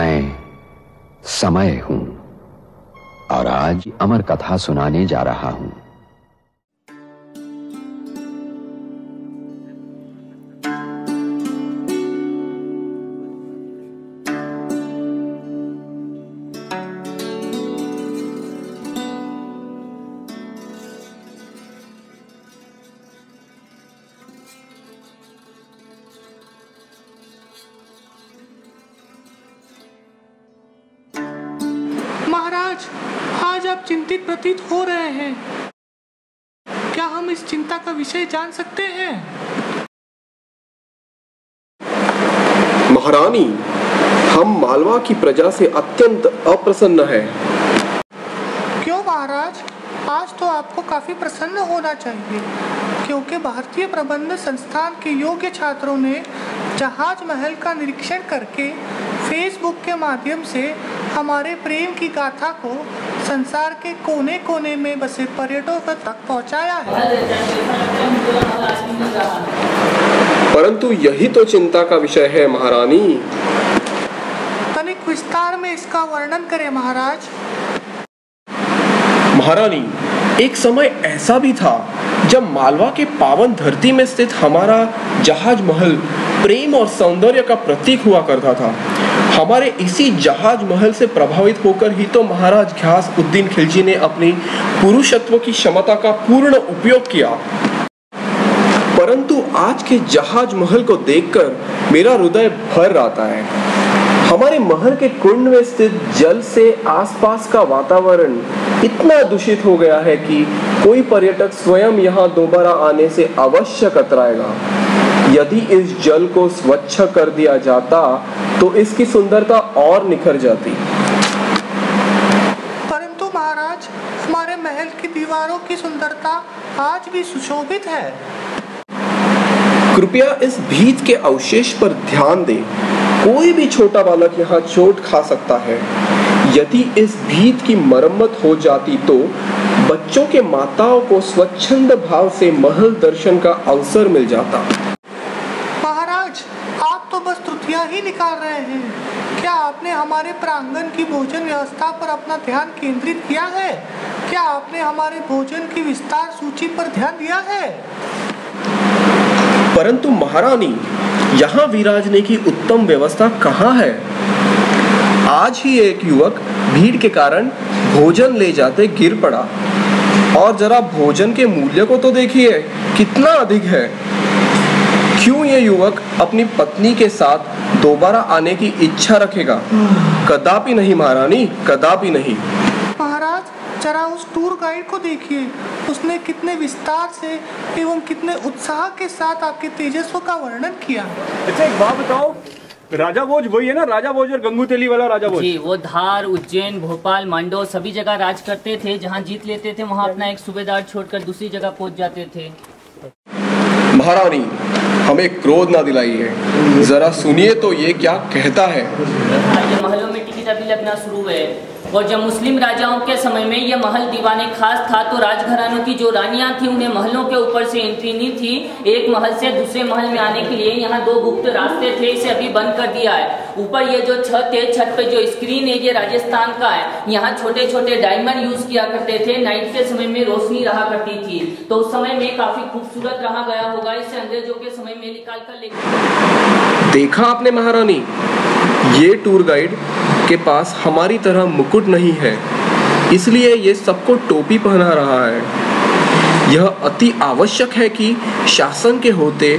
मैं समय हूं और आज अमर कथा सुनाने जा रहा हूं। महाराज, आज आप चिंतित प्रतीत हो रहे हैं। क्या हम इस चिंता का विषय जान सकते हैं? महारानी, हम मालवा की प्रजा से अत्यंत अप्रसन्न हैं। क्यों महाराज? आज तो आपको काफी प्रसन्न होना चाहिए, क्योंकि भारतीय प्रबंध संस्थान के योग्य छात्रों ने जहाज महल का निरीक्षण करके फेसबुक के माध्यम से हमारे प्रेम की गाथा को संसार के कोने कोने में बसे पर्यटकों तक पहुंचाया है। परंतु यही तो चिंता का विषय है महारानी। तनिक विस्तार में इसका वर्णन करें महाराज। महारानी, एक समय ऐसा भी था जब मालवा के पावन धरती में स्थित हमारा जहाज महल प्रेम और सौंदर्य का प्रतीक हुआ करता था। हमारे इसी जहाज महल से प्रभावित होकर ही तो महाराज घियास-उद्दीन खिलजी ने अपनी पुरुषत्व की क्षमता का पूर्ण उपयोग किया। परंतु आज के जहाज महल को देखकर मेरा हृदय भर आता है। हमारे महल के कुंड में स्थित जल से आसपास का वातावरण इतना दूषित हो गया है कि कोई पर्यटक स्वयं यहाँ दोबारा आने से अवश्य कतराएगा। यदि इस जल को स्वच्छ कर दिया जाता तो इसकी सुंदरता और निखर जाती। परंतु महाराज, हमारे महल की दीवारों की सुंदरता आज भी सुशोभित है। कृपया इस भीत के अवशेष पर ध्यान दें। कोई भी छोटा बालक यहाँ चोट खा सकता है। यदि इस भीत की मरम्मत हो जाती तो बच्चों के माताओं को स्वच्छंद भाव से महल दर्शन का अवसर मिल जाता। महाराज, आप तो बस त्रुटियां ही निकाल रहे हैं। क्या आपने हमारे प्रांगण की भोजन व्यवस्था पर अपना ध्यान केंद्रित किया है? क्या आपने हमारे भोजन की विस्तार सूची पर ध्यान दिया है? परंतु महारानी, यहाँ विराजने की उत्तम व्यवस्था कहाँ है? आज ही एक युवक भीड़ के कारण भोजन ले जाते गिर पड़ा, और जरा भोजन के मूल्य को तो देखिए, कितना अधिक है। क्यों ये युवक अपनी पत्नी के साथ दोबारा आने की इच्छा रखेगा? कदापि नहीं महारानी, कदापि नहीं। महाराज, जरा उस टूर गाइड को देखिए। उसने कितने विस्तार से एवं कितने उत्साह के साथ आपके तेजस्व का वर्णन किया। अच्छा, एक बात बताओ, राजा भोज वही है ना? राजा भोज और गंगू तेली वाला राजा भोज? जी, वो धार, उज्जैन, भोपाल, मांडव सभी जगह राज करते थे। जहाँ जीत लेते थे वहाँ अपना एक सूबेदार छोड़कर दूसरी जगह पहुँच जाते थे। महारानी, हमें क्रोध ना दिलाइए। जरा सुनिए तो ये क्या कहता है। ये महलों में टिकट अभी लगना शुरू है, और जब मुस्लिम राजाओं के समय में यह महल दीवाने खास था तो राजघरानों की जो रानियां थी उन्हें महलों के ऊपर से एंट्री नहीं थी। एक महल से दूसरे महल में आने के लिए यहाँ 2 गुप्त रास्ते थे, इसे अभी बंद कर दिया है। ऊपर ये जो छत है, छत पे जो स्क्रीन है ये राजस्थान का है। यहाँ छोटे छोटे डायमंड यूज किया करते थे। नाइट के समय में रोशनी रहा करती थी, तो उस समय में काफी खूबसूरत रहा गया होगा। इसे अंग्रेजों के समय में निकाल कर ले। देखा आपने महारानी, ये टूर गाइड के पास हमारी तरह मुकुट नहीं है, इसलिए ये सबको टोपी पहना रहा है। यह अति आवश्यक है कि शासन के होते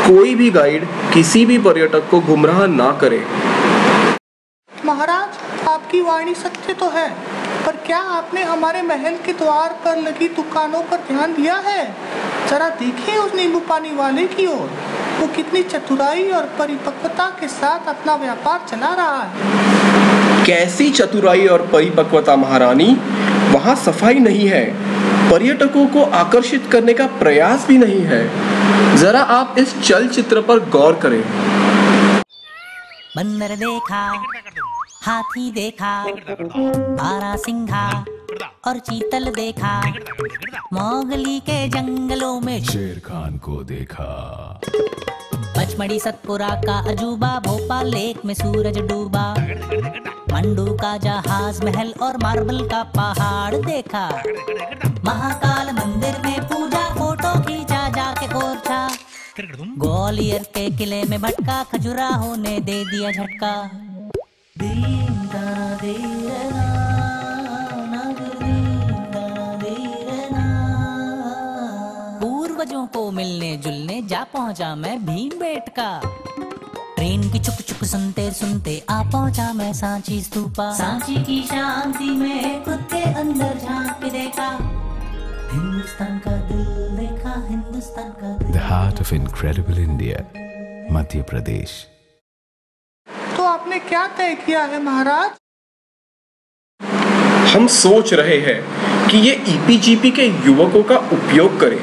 कोई भी गाइड किसी भी पर्यटक को गुमराह ना करे। महाराज, आपकी वाणी सत्य तो है, पर क्या आपने हमारे महल के द्वार पर लगी दुकानों पर ध्यान दिया है? जरा देखिए उस नींबू पानी वाले की ओर। वो कितनी चतुराई और परिपक्वता के साथ अपना व्यापार चला रहा है। कैसी चतुराई और परिपक्वता महारानी? वहाँ सफाई नहीं है, पर्यटकों को आकर्षित करने का प्रयास भी नहीं है। जरा आप इस चलचित्र पर गौर करें। बंदर देखा, हाथी देखा, बारहसिंघा और चीतल देखा, मोगली के जंगलों में शेर खान को देखा। पचमढ़ी सतपुरा का अजूबा, भोपाल लेक में सूरज डूबा, मंडू का जहाज महल और मार्बल का पहाड़ देखा, महाकाल मंदिर में पूजा, फोटो खींचा जाके ओरछा, ग्वालियर के किले में भटका, खजुराहो ने दे दिया झटका। पूर्वजों को मिलने जुलने जा पहुंचा मैं भीमबेटका, ट्रेन की चुक चुक सुनते सुनते आ पहुंचा मैं सांची स्तूपा, सांची की शांति में खुद के अंदर झांक के देखा, हिंदुस्तान का दिल देखा, हिंदुस्तान का दिल। The heart of incredible India, Madhya Pradesh. तो आपने क्या तय किया है महाराज? हम सोच रहे हैं कि ये ईपीजीपी के युवकों का उपयोग करें।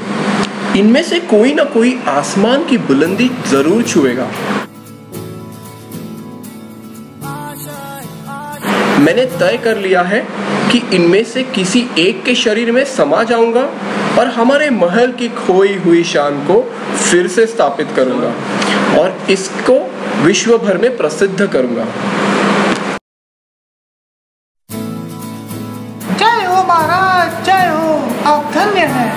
इनमें से कोई ना कोई आसमान की बुलंदी जरूर छुएगा। मैंने तय कर लिया है कि इनमें से किसी एक के शरीर में समा जाऊंगा और हमारे महल की खोई हुई शान को फिर से स्थापित करूंगा और इसको विश्व भर में प्रसिद्ध करूंगा। जय हो महाराज, जय हो, आप धन्य हैं।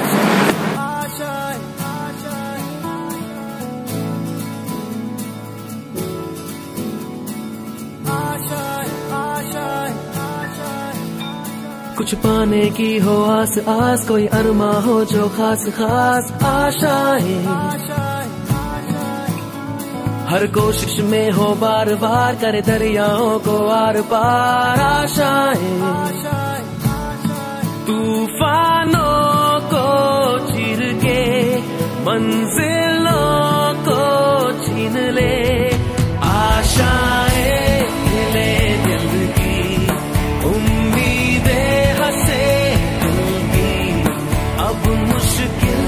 कुछ पाने की हो आस आस, कोई अरमा हो जो खास खास आशाएं, हर कोशिश में हो बार बार, करे दरियाओं को आर पार आशाएं, तूफानों को चीर के मंजिलों को छीन ले, आशाएं ले दिल की, उम्मीदें हंसे दिल की, अब मुश्किल